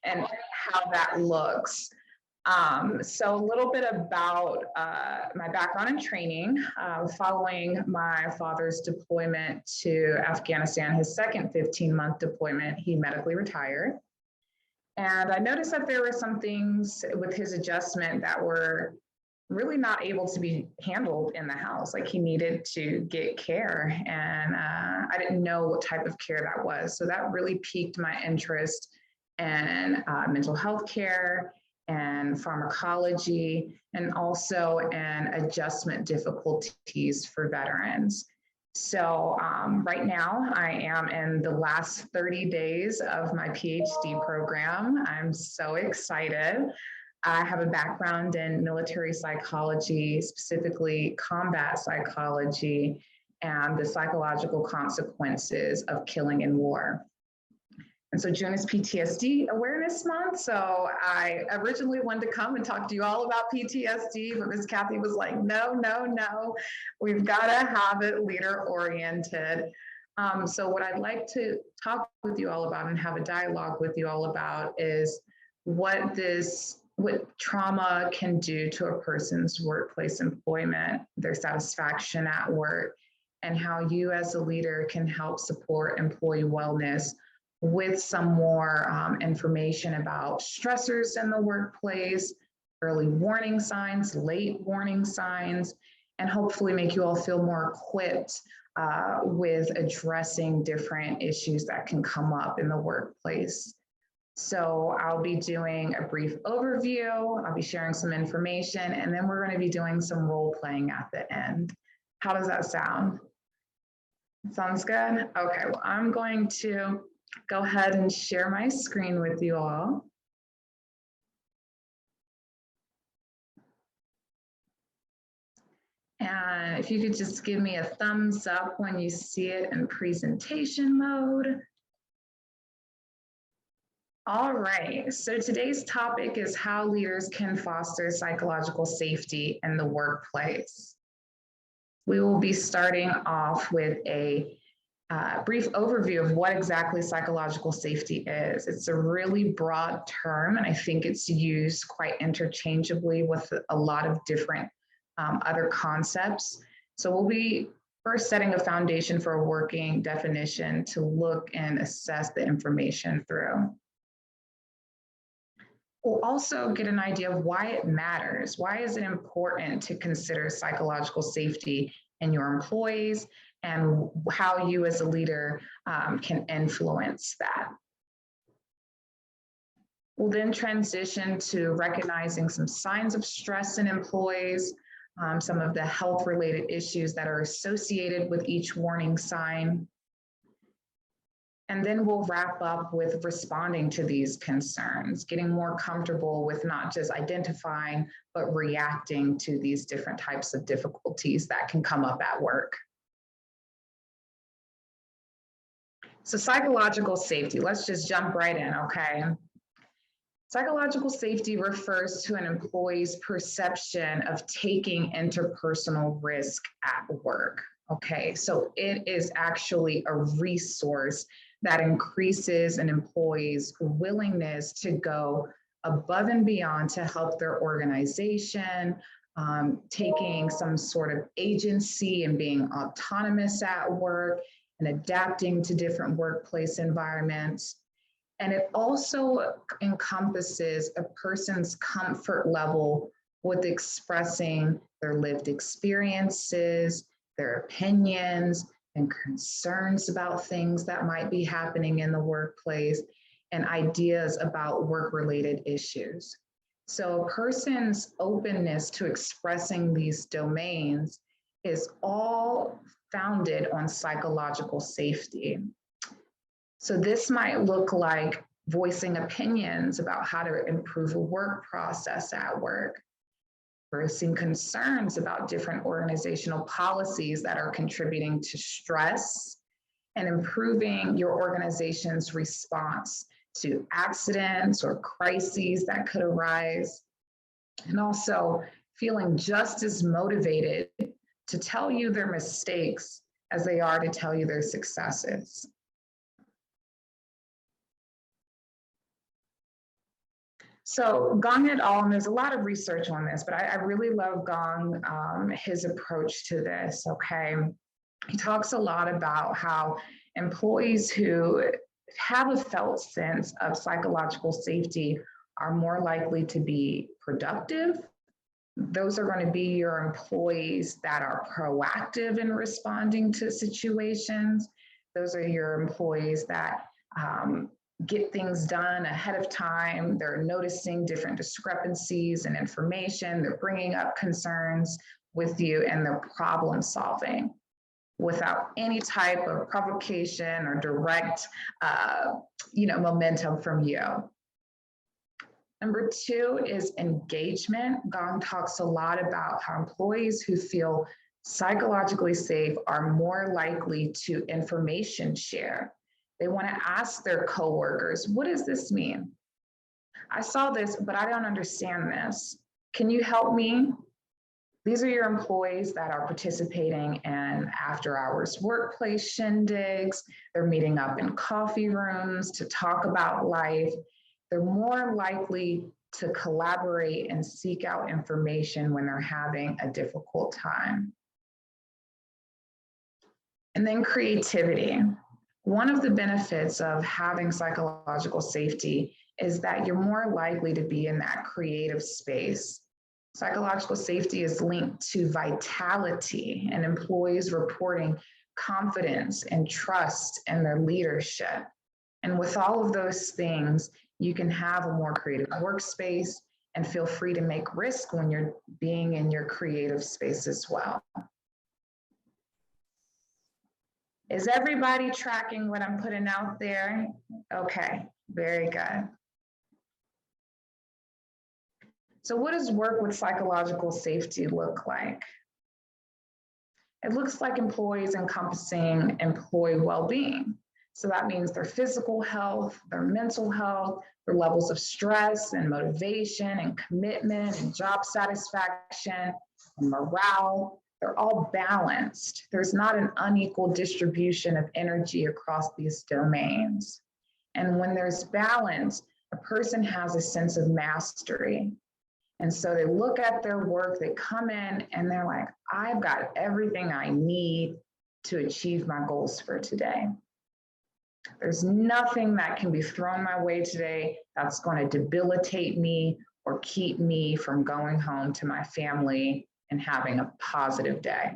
and how that looks. So a little bit about my background and training. Following my father's deployment to Afghanistan, his second 15-month deployment, he medically retired. And I noticed that there were some things with his adjustment that were really not able to be handled in the house. Like he needed to get care, and I didn't know what type of care that was. So that really piqued my interest in mental health care and pharmacology, and also in adjustment difficulties for veterans. So right now I am in the last 30 days of my PhD program. I'm so excited. I have a background in military psychology, specifically combat psychology, and the psychological consequences of killing in war. And so June is PTSD Awareness Month. So I originally wanted to come and talk to you all about PTSD, but Ms. Kathy was like, no, we've got to have it leader oriented. So what I'd like to talk with you all about and have a dialogue with you all about is what trauma can do to a person's workplace employment, their satisfaction at work, and how you as a leader can help support employee wellness with some more information about stressors in the workplace, early warning signs, late warning signs, and hopefully make you all feel more equipped with addressing different issues that can come up in the workplace. So I'll be doing a brief overview, I'll be sharing some information, and then we're going to be doing some role playing at the end. How does that sound? Sounds good? Okay, well, I'm going to go ahead and share my screen with you all. And if you could just give me a thumbs up when you see it in presentation mode. All right, so today's topic is how leaders can foster psychological safety in the workplace. We will be starting off with a brief overview of what exactly psychological safety is. It's a really broad term, and I think it's used quite interchangeably with a lot of different other concepts. So we'll be first setting a foundation for a working definition to look and assess the information through. We'll also get an idea of why it matters. Why is it important to consider psychological safety in your employees, and how you as a leader can influence that. We'll then transition to recognizing some signs of stress in employees, some of the health-related issues that are associated with each warning sign. And then we'll wrap up with responding to these concerns, getting more comfortable with not just identifying, but reacting to these different types of difficulties that can come up at work. So psychological safety, let's just jump right in, okay? Psychological safety refers to an employee's perception of taking interpersonal risk at work, okay? So it is actually a resource that increases an employee's willingness to go above and beyond to help their organization, taking some sort of agency and being autonomous at work and adapting to different workplace environments. And it also encompasses a person's comfort level with expressing their lived experiences, their opinions, and concerns about things that might be happening in the workplace, and ideas about work-related issues. So a person's openness to expressing these domains is all founded on psychological safety. So this might look like voicing opinions about how to improve a work process at work, voicing concerns about different organizational policies that are contributing to stress, and improving your organization's response to accidents or crises that could arise, and also feeling just as motivated to tell you their mistakes as they are to tell you their successes. So Gong et al., and there's a lot of research on this, but I really love Gong, his approach to this, okay? He talks a lot about how employees who have a felt sense of psychological safety are more likely to be productive. Those are going to be your employees that are proactive in responding to situations. Those are your employees that get things done ahead of time. They're noticing different discrepancies in information. They're bringing up concerns with you, and they're problem solving without any type of provocation or direct, momentum from you. Number two is engagement. Gong talks a lot about how employees who feel psychologically safe are more likely to information share. They want to ask their coworkers, what does this mean? I saw this, but I don't understand this. Can you help me? These are your employees that are participating in after-hours workplace shindigs. They're meeting up in coffee rooms to talk about life. They're more likely to collaborate and seek out information when they're having a difficult time. And then creativity. One of the benefits of having psychological safety is that you're more likely to be in that creative space. Psychological safety is linked to vitality and employees reporting confidence and trust in their leadership. And with all of those things, you can have a more creative workspace and feel free to make risk when you're being in your creative space as well. Is everybody tracking what I'm putting out there? Okay, very good. So what does work with psychological safety look like? It looks like employees encompassing employee well-being. So that means their physical health, their mental health, their levels of stress and motivation and commitment and job satisfaction and morale. They're all balanced. There's not an unequal distribution of energy across these domains. And when there's balance, a person has a sense of mastery. And so they look at their work, they come in and they're like, I've got everything I need to achieve my goals for today. There's nothing that can be thrown my way today that's going to debilitate me or keep me from going home to my family and having a positive day.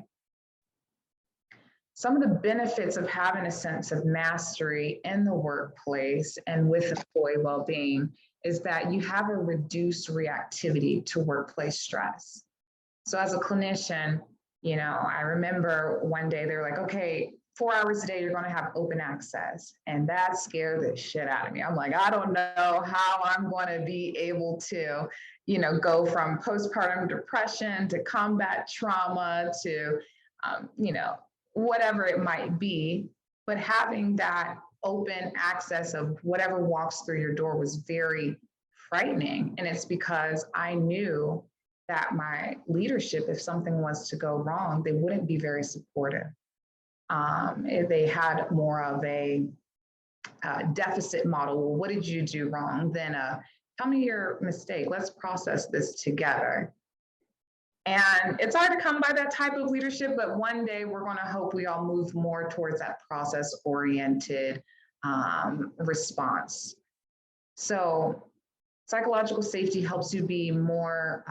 Some of the benefits of having a sense of mastery in the workplace and with employee well-being is that you have a reduced reactivity to workplace stress. So as a clinician, I remember one day they were like, okay, 4 hours a day, you're going to have open access. And that scared the shit out of me. I'm like, I don't know how I'm going to be able to, go from postpartum depression to combat trauma to, whatever it might be. But having that open access of whatever walks through your door was very frightening. And it's because I knew that my leadership, if something was to go wrong, they wouldn't be very supportive. They had more of a deficit model. Well, what did you do wrong? Then tell me your mistake. Let's process this together. And it's hard to come by that type of leadership, but one day we're going to hope we all move more towards that process-oriented response. So psychological safety helps you be more,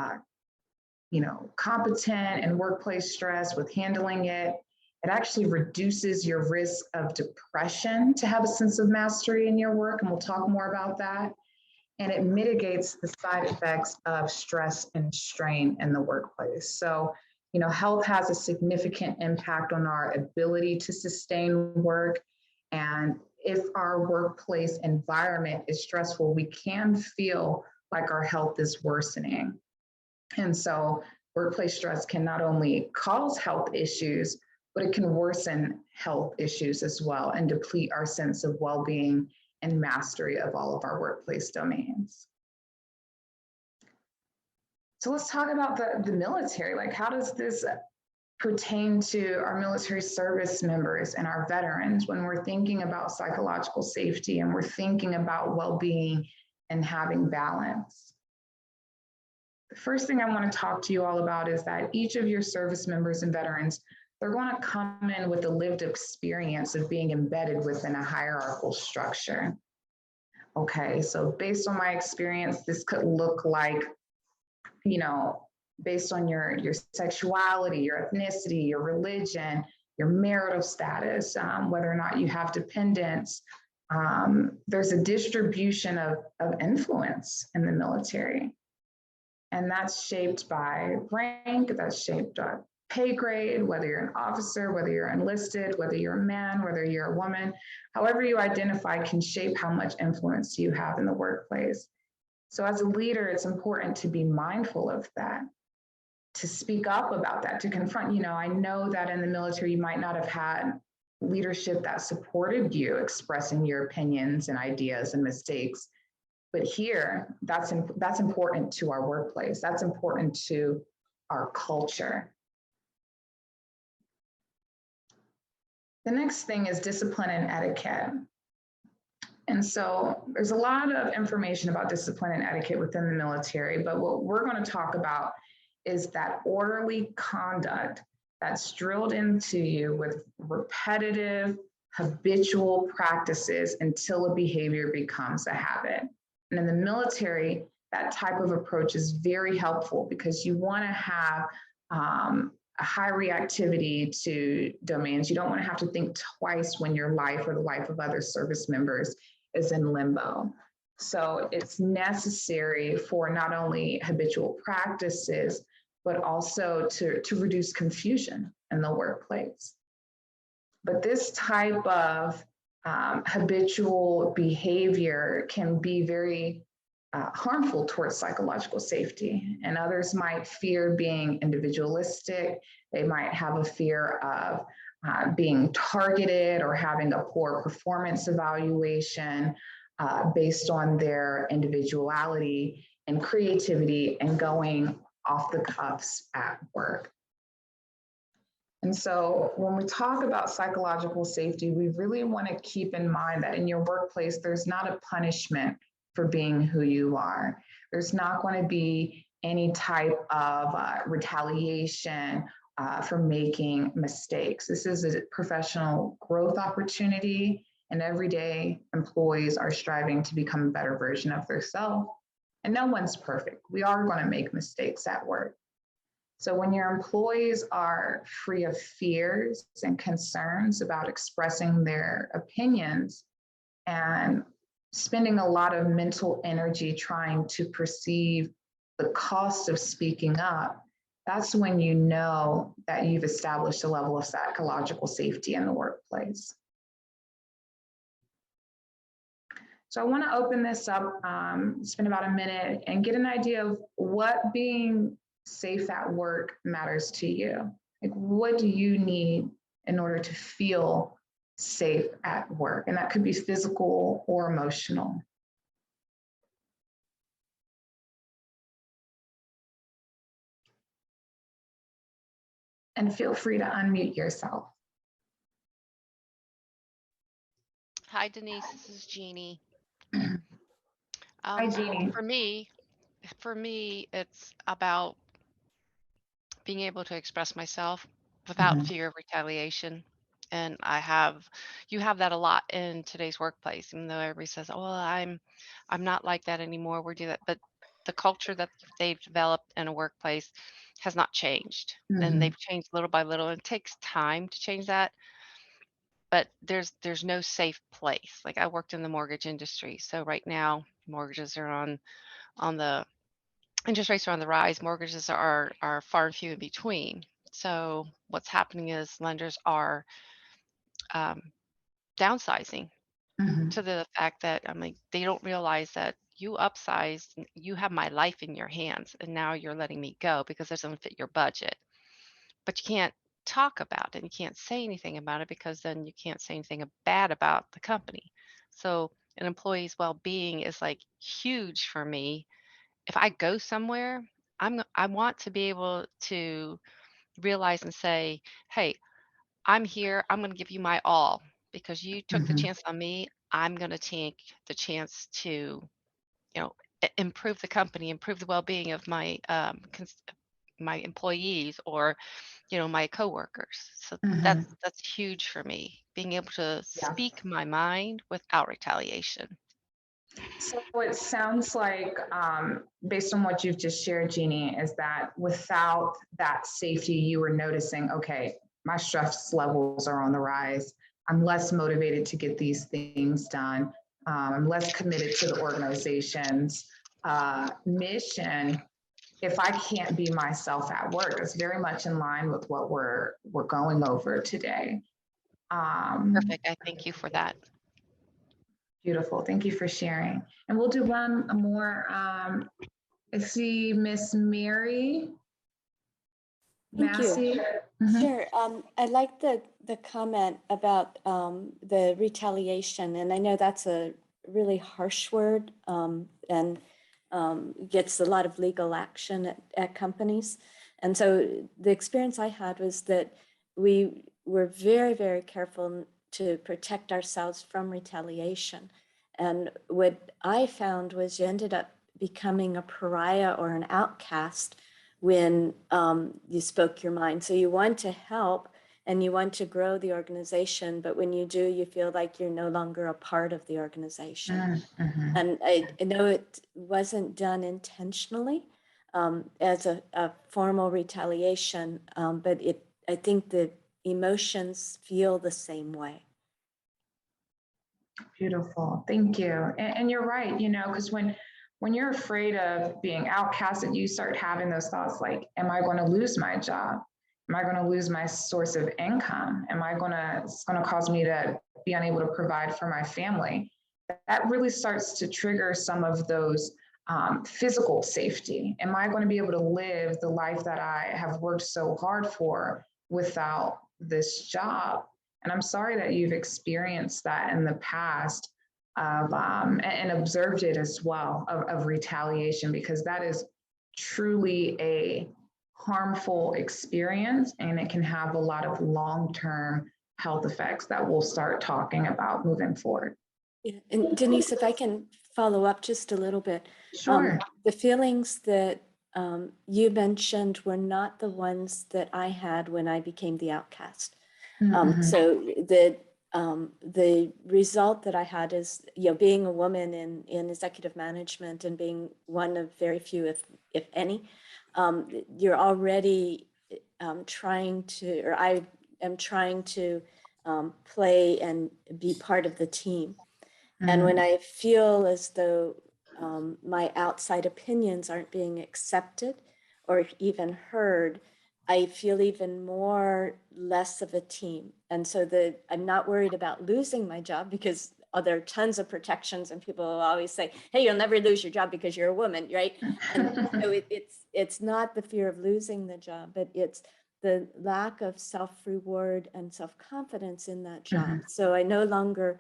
competent in workplace stress with handling it. It actually reduces your risk of depression to have a sense of mastery in your work, and we'll talk more about that. And it mitigates the side effects of stress and strain in the workplace. So, health has a significant impact on our ability to sustain work. And if our workplace environment is stressful, we can feel like our health is worsening. And so workplace stress can not only cause health issues, but it can worsen health issues as well and deplete our sense of well-being and mastery of all of our workplace domains. So let's talk about the military. Like, how does this pertain to our military service members and our veterans when we're thinking about psychological safety and we're thinking about well-being and having balance. The first thing I want to talk to you all about is that each of your service members and veterans, they're going to come in with a lived experience of being embedded within a hierarchical structure. Okay, so based on my experience, this could look like, you know, based on your sexuality, your ethnicity, your religion, your marital status, whether or not you have dependents. There's a distribution of influence in the military. And that's shaped by rank, that's shaped by pay grade, whether you're an officer, whether you're enlisted, whether you're a man, whether you're a woman, however you identify can shape how much influence you have in the workplace. So as a leader, it's important to be mindful of that, to speak up about that, to confront, I know that in the military, you might not have had leadership that supported you expressing your opinions and ideas and mistakes. But here, that's important to our workplace. That's important to our culture. The next thing is discipline and etiquette. And so there's a lot of information about discipline and etiquette within the military, but what we're going to talk about is that orderly conduct that's drilled into you with repetitive, habitual practices until a behavior becomes a habit. And in the military, that type of approach is very helpful because you want to have a high reactivity to domains. You don't want to have to think twice when your life or the life of other service members is in limbo. So it's necessary for not only habitual practices, but also to reduce confusion in the workplace. But this type of habitual behavior can be very harmful towards psychological safety. And others might fear being individualistic. They might have a fear of being targeted or having a poor performance evaluation based on their individuality and creativity and going off the cuffs at work. And so when we talk about psychological safety, we really want to keep in mind that in your workplace, there's not a punishment for being who you are. There's not going to be any type of retaliation for making mistakes. This is a professional growth opportunity, and every day employees are striving to become a better version of themselves. And no one's perfect. We are going to make mistakes at work. So when your employees are free of fears and concerns about expressing their opinions and spending a lot of mental energy trying to perceive the cost of speaking up, that's when you know that you've established a level of psychological safety in the workplace. So I want to open this up, spend about a minute and get an idea of what being safe at work matters to you. Like, what do you need in order to feel safe at work? And that could be physical or emotional. And feel free to unmute yourself. Hi, Denise. This is Jeannie. Hi, Jeannie. For me, it's about being able to express myself without fear of retaliation. And you have that a lot in today's workplace, even though everybody says, "Oh, well, I'm not like that anymore. We do that," but the culture that they've developed in a workplace has not changed, and they've changed little by little. It takes time to change that, but there's no safe place. Like, I worked in the mortgage industry, so right now mortgages are on the interest rates are on the rise. Mortgages are far and few in between. So what's happening is lenders are downsizing to the fact that, I mean, they don't realize that you upsized, you have my life in your hands, and now you're letting me go because it doesn't fit your budget. But you can't talk about it. You can't say anything about it because then you can't say anything bad about the company. So an employee's well-being is like huge for me. If I go somewhere, I want to be able to realize and say, "Hey, I'm here. I'm going to give you my all because you took the chance on me. I'm going to take the chance to you know, improve the company, improve the well-being of my my employees, or my coworkers. So Mhm. that's huge for me, being able to Yeah. speak my mind without retaliation. So it sounds like, based on what you've just shared, Jeannie, is that without that safety, you were noticing, okay, my stress levels are on the rise. I'm less motivated to get these things done. I'm less committed to the organization's mission if I can't be myself at work. It's very much in line with what we're going over today. Um, Perfect. I thank you for that. Beautiful. Thank you for sharing. And we'll do one more. I see Miss Mary Thank you. Massey. Mhm. Sure. I like the comment about the retaliation, and I know that's a really harsh word, and gets a lot of legal action at companies. And so the experience I had was that we were very, very careful to protect ourselves from retaliation. And what I found was you ended up becoming a pariah or an outcast when you spoke your mind. So you want to help and you want to grow the organization, but when you do, you feel like you're no longer a part of the organization. Mhm. And I know it wasn't done intentionally as a formal retaliation, but I think the emotions feel the same way. Beautiful. Thank you. And you're right, because when you're afraid of being outcasted, you start having those thoughts like, am I going to lose my job? Am I going to lose my source of income? It's going to cause me to be unable to provide for my family? That really starts to trigger some of those physical safety. Am I going to be able to live the life that I have worked so hard for without this job? And I'm sorry that you've experienced that in the past and observed it as well of retaliation, because that is truly a harmful experience and it can have a lot of long-term health effects that we'll start talking about moving forward. Yeah. And Denise, if I can follow up just a little bit, Sure. the feelings that you mentioned were not the ones that I had when I became the outcast. So the result that I had is, being a woman in executive management and being one of very few, if any, you're already trying to, or I am trying to play and be part of the team. And when I feel as though my outside opinions aren't being accepted or even heard, I feel even more less of a team. And so I'm not worried about losing my job because there are tons of protections and people will always say, hey, you'll never lose your job because you're a woman, right? And so it's not the fear of losing the job, but it's the lack of self-reward and self-confidence in that job. So I no longer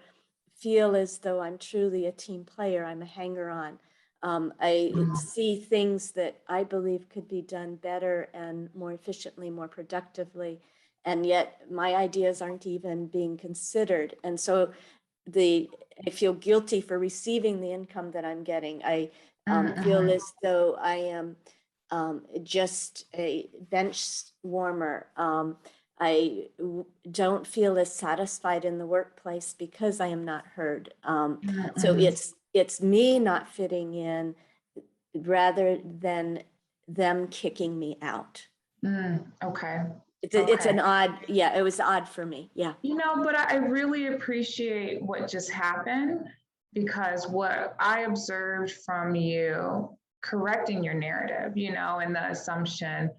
feel as though I'm truly a team player. I'm a hanger-on. I see things that I believe could be done better and more efficiently, more productively, and yet my ideas aren't even being considered. And so I feel guilty for receiving the income that I'm getting. I feel as though I am just a bench warmer. I don't feel as satisfied in the workplace because I am not heard. So it's me not fitting in rather than them kicking me out. Okay. It's an odd, it was odd for me. Yeah. But I really appreciate what just happened, because what I observed from you correcting your narrative, and the assumption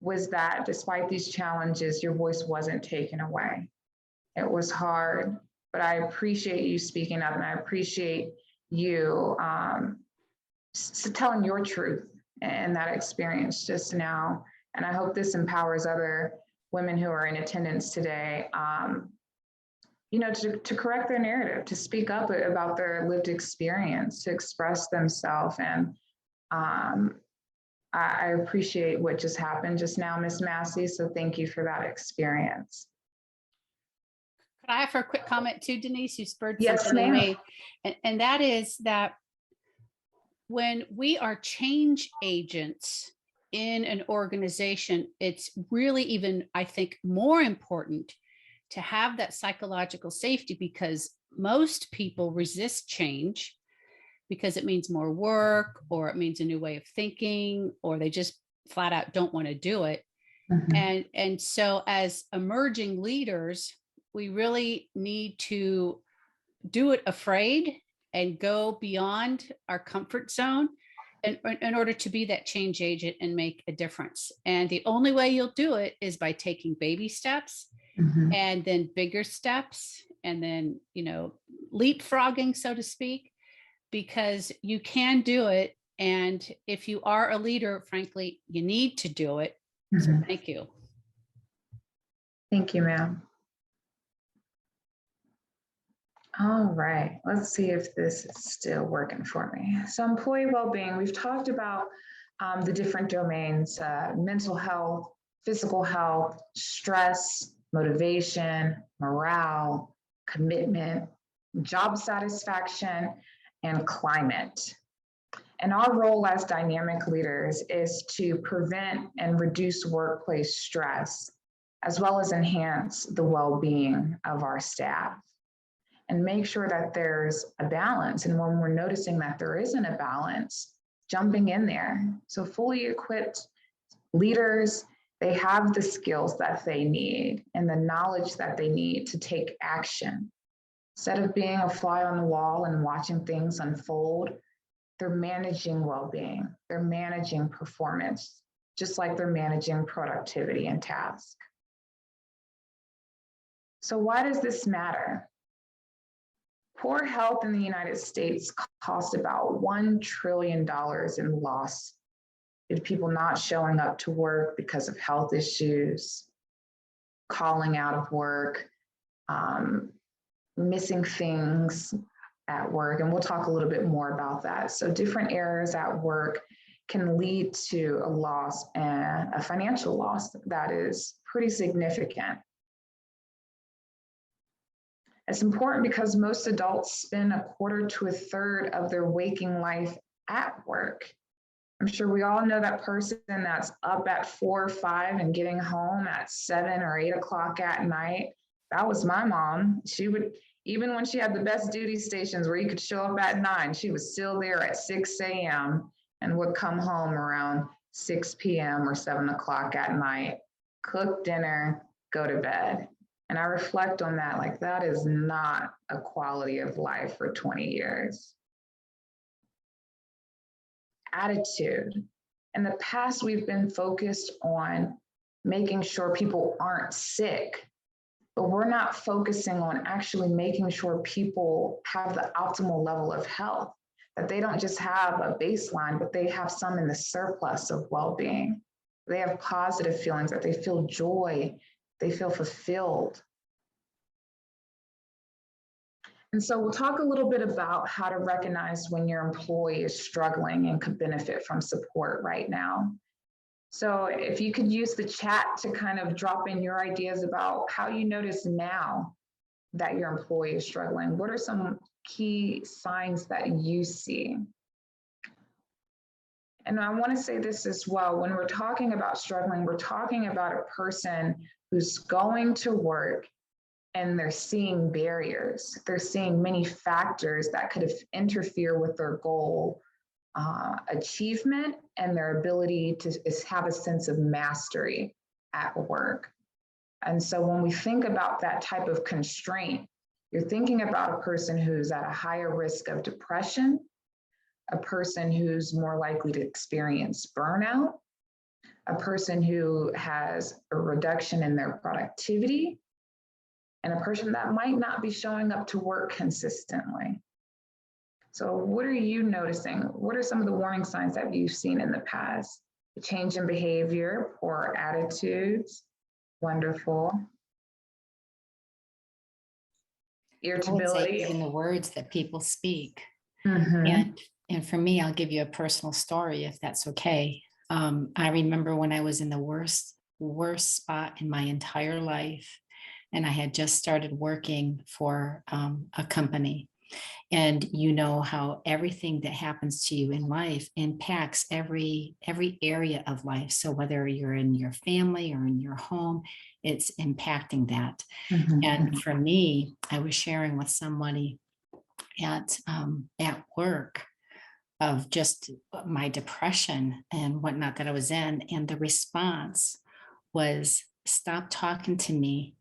was that despite these challenges, your voice wasn't taken away. It was hard, but I appreciate you speaking up and I appreciate you telling your truth and that experience just now. And I hope this empowers other women who are in attendance today, to correct their narrative, to speak up about their lived experience, to express themselves. And I appreciate what just happened just now, Miss Massey. So thank you for that experience. Could I offer a quick comment too, Denise? You spurred Yes, something in ma'am. me, and that is that when we are change agents in an organization, it's really even, I think, more important to have that psychological safety, because most people resist change because it means more work, or it means a new way of thinking, or they just flat out don't want to do it. And so as emerging leaders, we really need to do it afraid and go beyond our comfort zone in order to be that change agent and make a difference. And the only way you'll do it is by taking baby steps, and then bigger steps, and then, leapfrogging, so to speak, because you can do it. And if you are a leader, frankly, you need to do it. So thank you. Thank you, ma'am. All right, let's see if this is still working for me. So employee well-being, we've talked about the different domains, mental health, physical health, stress, motivation, morale, commitment, job satisfaction, and climate. And our role as dynamic leaders is to prevent and reduce workplace stress, as well as enhance the well-being of our staff, and make sure that there's a balance. And when we're noticing that there isn't a balance, jumping in there. So fully equipped leaders, they have the skills that they need and the knowledge that they need to take action. Instead of being a fly on the wall and watching things unfold, they're managing well-being, they're managing performance, just like they're managing productivity and task. So why does this matter? Poor health in the United States costs about $1 trillion in loss due to people not showing up to work because of health issues, calling out of work, missing things at work. And we'll talk a little bit more about that. So different errors at work can lead to a loss, and a financial loss that is pretty significant. It's important because most adults spend a quarter to a third of their waking life at work. I'm sure we all know that person that's up at 4 or 5 and getting home at 7 or 8 o'clock at night. That was my mom. She would, even when she had the best duty stations where you could show up at 9, she was still there at 6 a.m. and would come home around 6 p.m. or 7 o'clock at night, cook dinner, go to bed. And I reflect on that, like that is not a quality of life for 20 years. Attitude. In the past, we've been focused on making sure people aren't sick, but we're not focusing on actually making sure people have the optimal level of health, that they don't just have a baseline, but they have some in the surplus of well-being. They have positive feelings, that they feel joy, they feel fulfilled. And so we'll talk a little bit about how to recognize when your employee is struggling and could benefit from support right now. So if you could use the chat to kind of drop in your ideas about how you notice now that your employee is struggling. What are some key signs that you see? And I want to say this as well. When we're talking about struggling, we're talking about a person who's going to work and they're seeing barriers. They're seeing many factors that could interfere with their goal achievement and their ability to have a sense of mastery at work. And so when we think about that type of constraint, you're thinking about a person who's at a higher risk of depression, a person who's more likely to experience burnout, a person who has a reduction in their productivity, and a person that might not be showing up to work consistently. So what are you noticing? What are some of the warning signs that you've seen in the past? A change in behavior, poor attitudes, wonderful. Irritability. In the words that people speak. And for me, I'll give you a personal story, if that's okay. I remember when I was in the worst spot in my entire life, and I had just started working for a company. And you know how everything that happens to you in life impacts every area of life. So whether you're in your family or in your home, it's impacting that. And for me, I was sharing with somebody at work of just my depression and whatnot that I was in. And the response was, stop talking to me.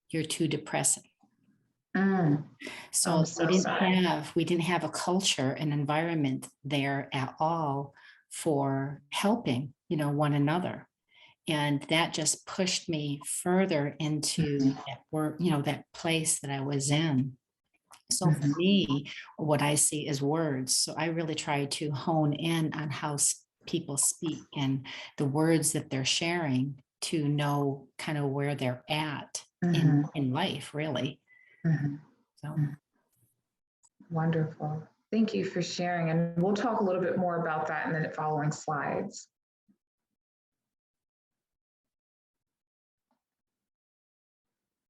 You're too depressing. So, we didn't have a culture, an environment there at all for helping, one another. And that just pushed me further into that work, that place that I was in. So for me, what I see is words. So I really try to hone in on how people speak and the words that they're sharing to know kind of where they're at in life, really. So. Wonderful. Thank you for sharing. And we'll talk a little bit more about that in the following slides.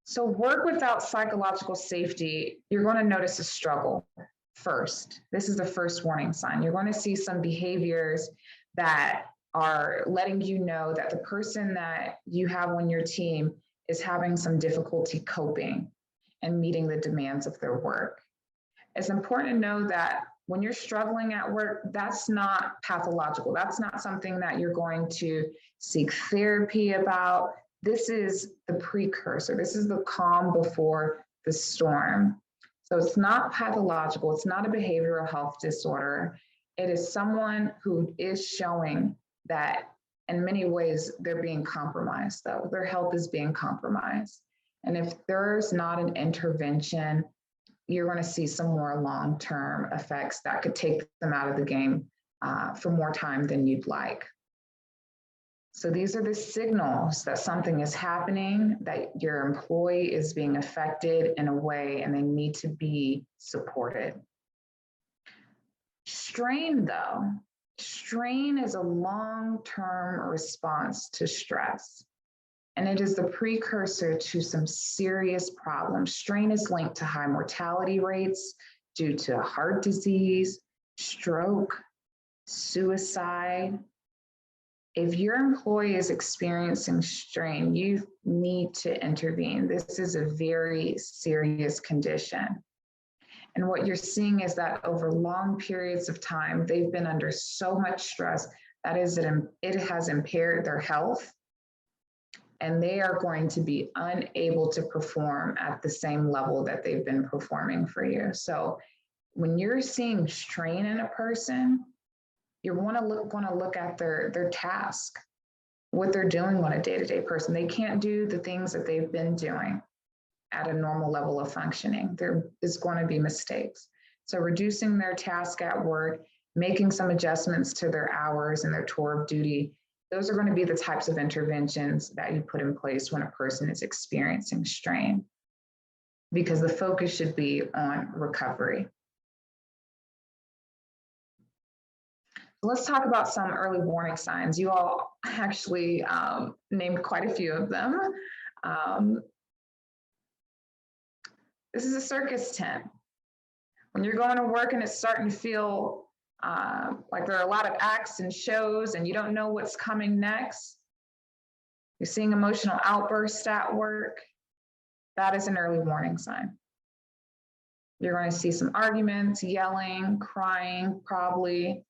So work without psychological safety, you're going to notice a struggle first. This is the first warning sign. You're going to see some behaviors that are letting you know that the person that you have on your team is having some difficulty coping and meeting the demands of their work. It's important to know that when you're struggling at work, that's not pathological. That's not something that you're going to seek therapy about. This is the precursor. This is the calm before the storm. So it's not pathological. It's not a behavioral health disorder. It is someone who is showing that in many ways they're being compromised, though. Their health is being compromised. And if there's not an intervention, you're going to see some more long-term effects that could take them out of the game for more time than you'd like. So these are the signals that something is happening, that your employee is being affected in a way and they need to be supported. Strain, though. Strain is a long-term response to stress. And it is the precursor to some serious problems. Strain is linked to high mortality rates due to heart disease, stroke, suicide. If your employee is experiencing strain, you need to intervene. This is a very serious condition. And what you're seeing is that over long periods of time, they've been under so much stress that it has impaired their health, and they are going to be unable to perform at the same level that they've been performing for you. So when you're seeing strain in a person, you're going to look at their task, what they're doing on a day-to-day person. They can't do the things that they've been doing at a normal level of functioning. There is going to be mistakes. So reducing their task at work, making some adjustments to their hours and their tour of duty, those are going to be the types of interventions that you put in place when a person is experiencing strain, because the focus should be on recovery. Let's talk about some early warning signs. You all actually named quite a few of them. This is a circus tent. When you're going to work and it's starting to feel like there are a lot of acts and shows and you don't know what's coming next, you're seeing emotional outbursts at work, that is an early warning sign. You're going to see some arguments, yelling, crying, probably.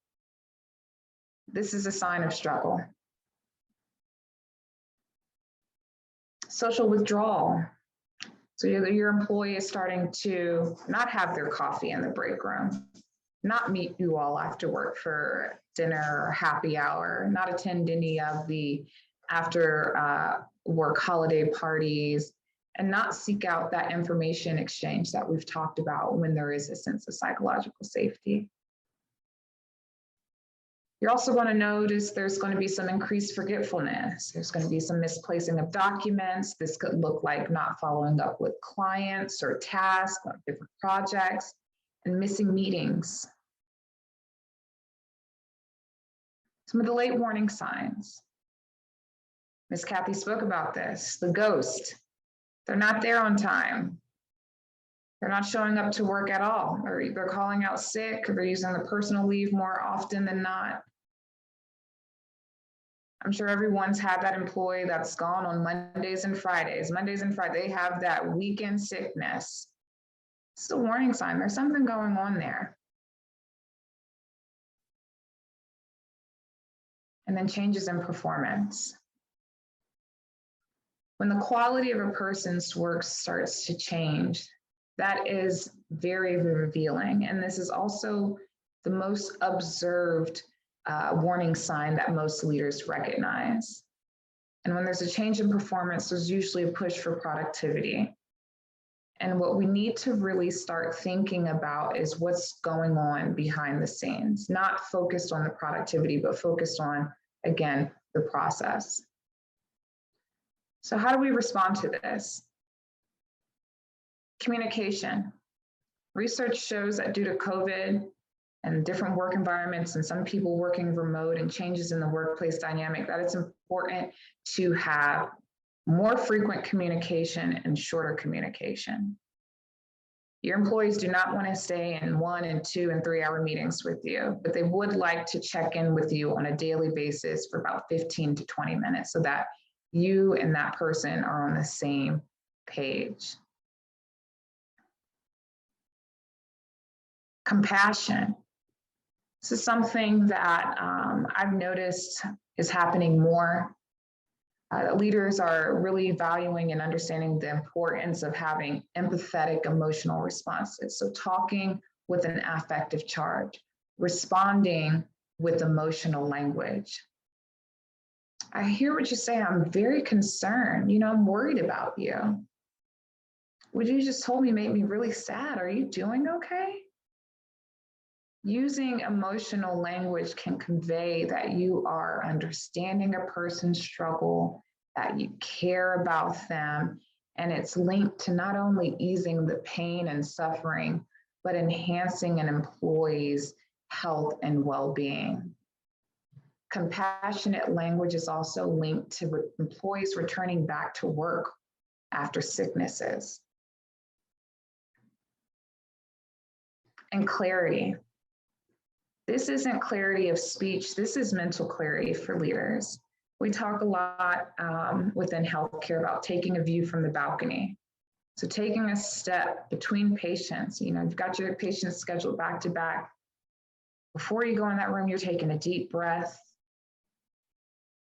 This is a sign of struggle. Social withdrawal. So your employee is starting to not have their coffee in the break room, not meet you all after work for dinner or happy hour, not attend any of the after work holiday parties, and not seek out that information exchange that we've talked about when there is a sense of psychological safety. You're also going to notice there's going to be some increased forgetfulness. There's going to be some misplacing of documents. This could look like not following up with clients or tasks or different projects, and missing meetings. Some of the late warning signs. Ms. Kathy spoke about this, the ghost. They're not there on time. They're not showing up to work at all, or they're calling out sick, or they're using the personal leave more often than not. I'm sure everyone's had that employee that's gone on Mondays and Fridays. They have that weekend sickness. It's a warning sign. There's something going on there. And then changes in performance. When the quality of a person's work starts to change, that is very revealing. And this is also the most observed warning sign that most leaders recognize. And when there's a change in performance, there's usually a push for productivity. And what we need to really start thinking about is what's going on behind the scenes, not focused on the productivity, but focused on, again, the process. So how do we respond to this? Communication. Research shows that due to COVID and different work environments and some people working remote and changes in the workplace dynamic, that it's important to have more frequent communication and shorter communication. Your employees do not want to stay in 1 and 2 and 3 hour meetings with you, but they would like to check in with you on a daily basis for about 15 to 20 minutes so that you and that person are on the same page. Compassion. This is something that I've noticed is happening more. Leaders are really valuing and understanding the importance of having empathetic emotional responses. So talking with an affective charge, responding with emotional language. I hear what you say. I'm very concerned. I'm worried about you. What you just told me made me really sad. Are you doing okay? Using emotional language can convey that you are understanding a person's struggle, that you care about them, and it's linked to not only easing the pain and suffering, but enhancing an employee's health and well-being. Compassionate language is also linked to employees returning back to work after sicknesses. And clarity. This isn't clarity of speech, this is mental clarity for leaders. We talk a lot within healthcare about taking a view from the balcony. So taking a step between patients, you've got your patients scheduled back to back. Before you go in that room, you're taking a deep breath.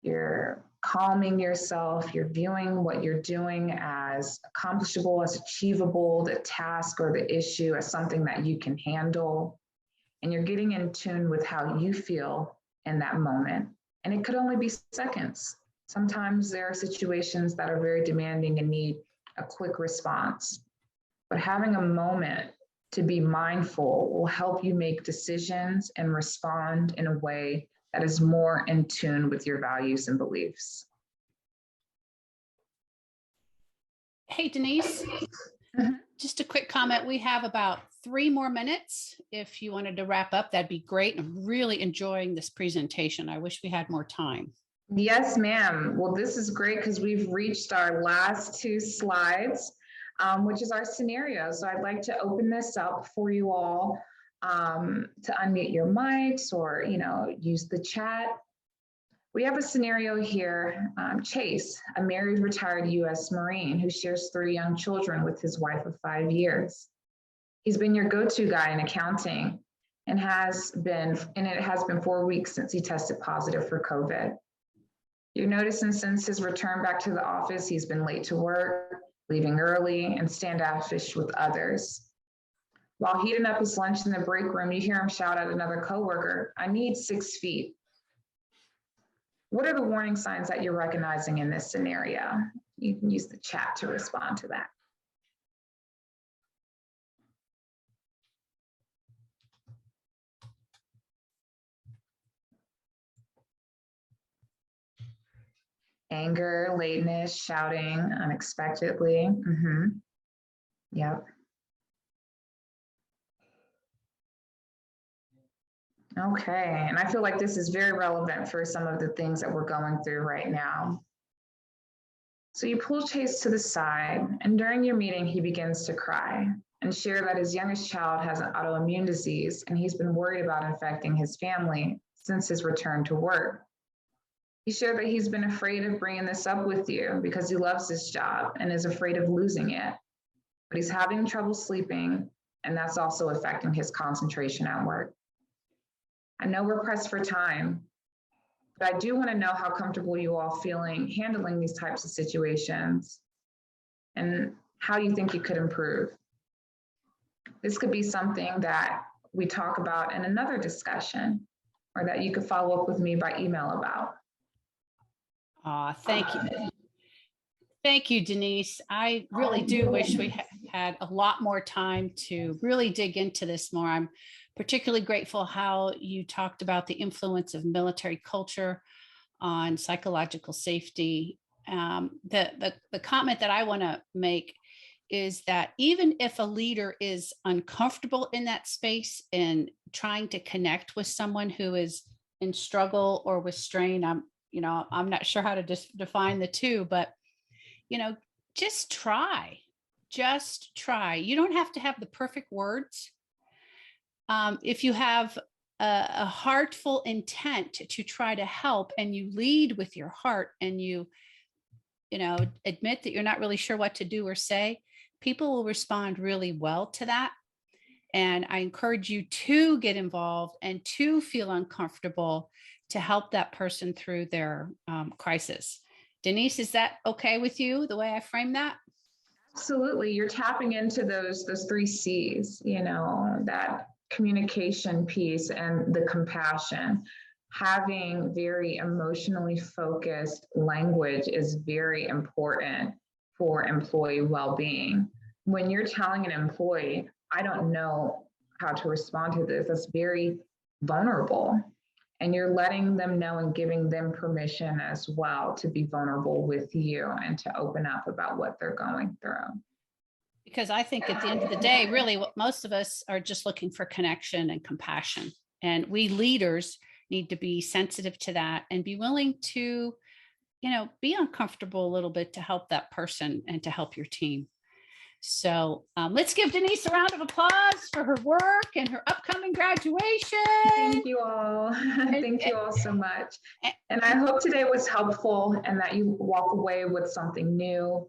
You're calming yourself. You're viewing what you're doing as accomplishable, as achievable, the task or the issue as something that you can handle. And you're getting in tune with how you feel in that moment. And it could only be seconds. Sometimes there are situations that are very demanding and need a quick response. But having a moment to be mindful will help you make decisions and respond in a way that is more in tune with your values and beliefs. Hey, Denise, just a quick comment. We have about 3 more minutes. If you wanted to wrap up, that'd be great. I'm really enjoying this presentation. I wish we had more time. Yes, ma'am. Well, this is great because we've reached our last 2 slides, which is our scenario. So I'd like to open this up for you all to unmute your mics or, use the chat. We have a scenario here. Chase, a married retired U.S. Marine who shares 3 young children with his wife of 5 years. He's been your go-to guy in accounting and it has been 4 weeks since he tested positive for COVID. You're noticing since his return back to the office, he's been late to work, leaving early, and standoffish with others. While heating up his lunch in the break room, you hear him shout at another coworker, "I need 6 feet." What are the warning signs that you're recognizing in this scenario? You can use the chat to respond to that. Anger, lateness, shouting unexpectedly. Yep. Okay, and I feel like this is very relevant for some of the things that we're going through right now. So you pull Chase to the side, and during your meeting, he begins to cry. and shared that his youngest child has an autoimmune disease and he's been worried about infecting his family since his return to work. He shared that he's been afraid of bringing this up with you because he loves his job and is afraid of losing it, but he's having trouble sleeping, and that's also affecting his concentration at work. I know we're pressed for time, but I do want to know how comfortable you all feeling handling these types of situations and how you think you could improve. This could be something that we talk about in another discussion, or that you could follow up with me by email about. Thank you. Thank you, Denise. I really do wish we had a lot more time to really dig into this more. I'm particularly grateful how you talked about the influence of military culture on psychological safety. The comment that I want to make is that even if a leader is uncomfortable in that space and trying to connect with someone who is in struggle or with strain, I'm not sure how to define the two, but, just try. You don't have to have the perfect words. If you have a heartful intent to try to help, and you lead with your heart, and you admit that you're not really sure what to do or say, people will respond really well to that. And I encourage you to get involved and to feel uncomfortable to help that person through their crisis. Denise, is that okay with you, the way I frame that? Absolutely. You're tapping into those 3 C's, that communication piece and the compassion. Having very emotionally focused language is very important for employee well-being. When you're telling an employee, I don't know how to respond to this, that's very vulnerable. And you're letting them know and giving them permission as well to be vulnerable with you and to open up about what they're going through. Because I think at the end of the day, really what most of us are just looking for connection and compassion. And we leaders need to be sensitive to that and be willing to, be uncomfortable a little bit to help that person and to help your team. So let's give Denise a round of applause for her work and her upcoming graduation. Thank you all. Thank you all so much. And I hope today was helpful and that you walk away with something new,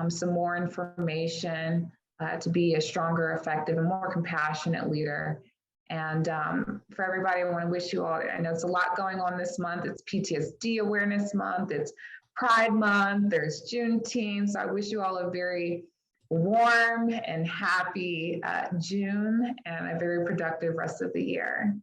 some more information to be a stronger, effective, and more compassionate leader. And for everybody, I want to wish you all, I know it's a lot going on this month. It's PTSD Awareness Month. It's Pride Month. There's Juneteenth. So I wish you all a very warm and happy June and a very productive rest of the year.